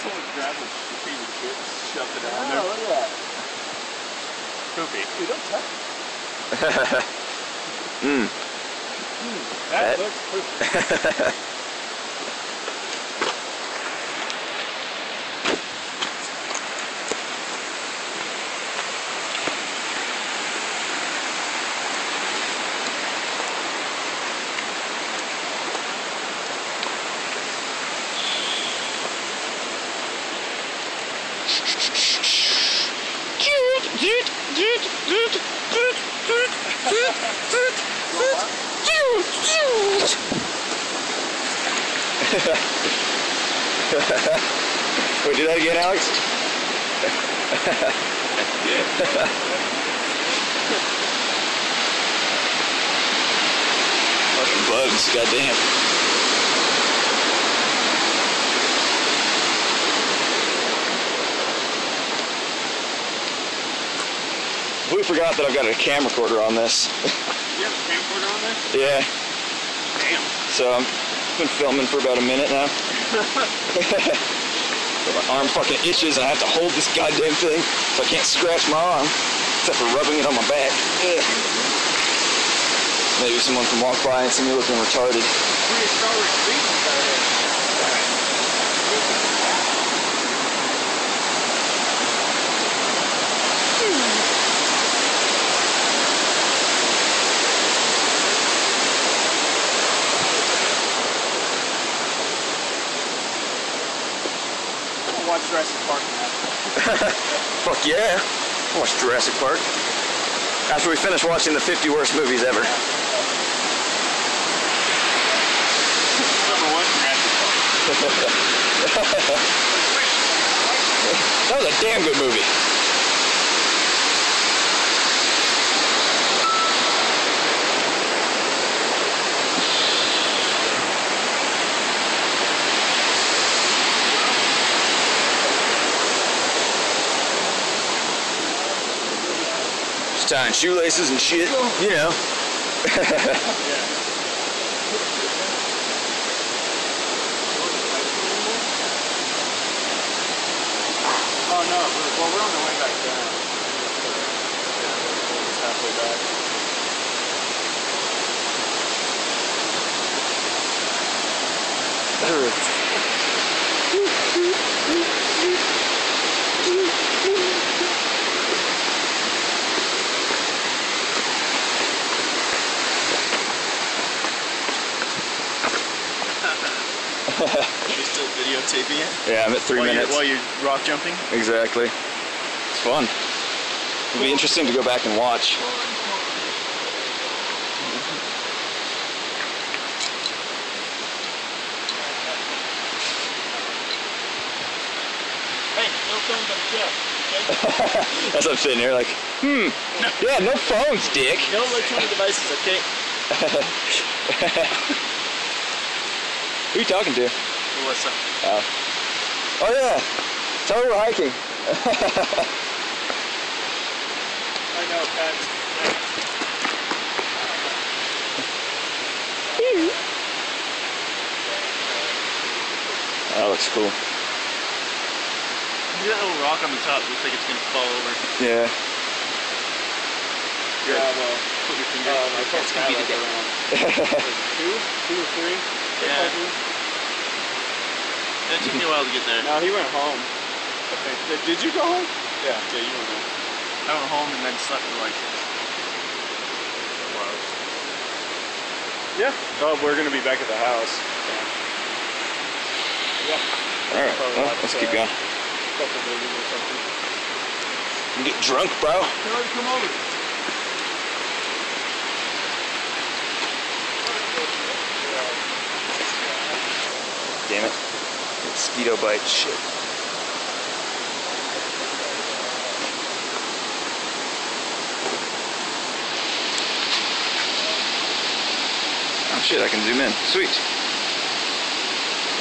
Someone grabbed a piece of shit and shoved it down there. Oh, look at that. Poopy. Dude, don't touch it. That looks poopy. Wait, do that again, Alex? Fucking bugs, goddamn. We forgot that I've got a camcorder on this. You have a camcorder on there? Yeah. Damn. So I've been filming for about a minute now. My arm fucking itches and I have to hold this goddamn thing so I can't scratch my arm except for rubbing it on my back. Ugh. Maybe someone can walk by and see me looking retarded. Watch Jurassic Park now. Fuck yeah. I'll watch Jurassic Park. After we finish watching the 50 worst movies ever. Number one, Jurassic Park. That was a damn good movie. Tying shoelaces and shit, you know. Oh no, well we're on the way back down. Yeah, it's halfway back. You're still videotaping it? Yeah, I'm at 3 minutes. While you're rock jumping? Exactly. It's fun. It'll be interesting to go back and watch. Hey, no phones on the shelf, okay? That's what I'm sitting here like, yeah, no phones, dick. No electronic devices, okay? Who are you talking to? Melissa. Oh. Oh yeah. Tell her we're hiking. I know, Pat. That looks cool. That little rock on the top looks like it's gonna fall over. Yeah. Yeah, well, put your finger. That's gonna be the day. Two or three? Yeah. It took me a while to get there. No, he went home. Okay. Did you go home? Yeah, you went home. I went home and then slept for like 12 hours. Yeah. Oh, we're gonna be back at the house. Yeah. Alright, well, let's keep going. Couple movies or something. You get drunk, bro. Tell her to come over. Damn it. Mosquito bite shit. Oh shit, I can zoom in. Sweet.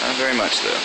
Not very much though.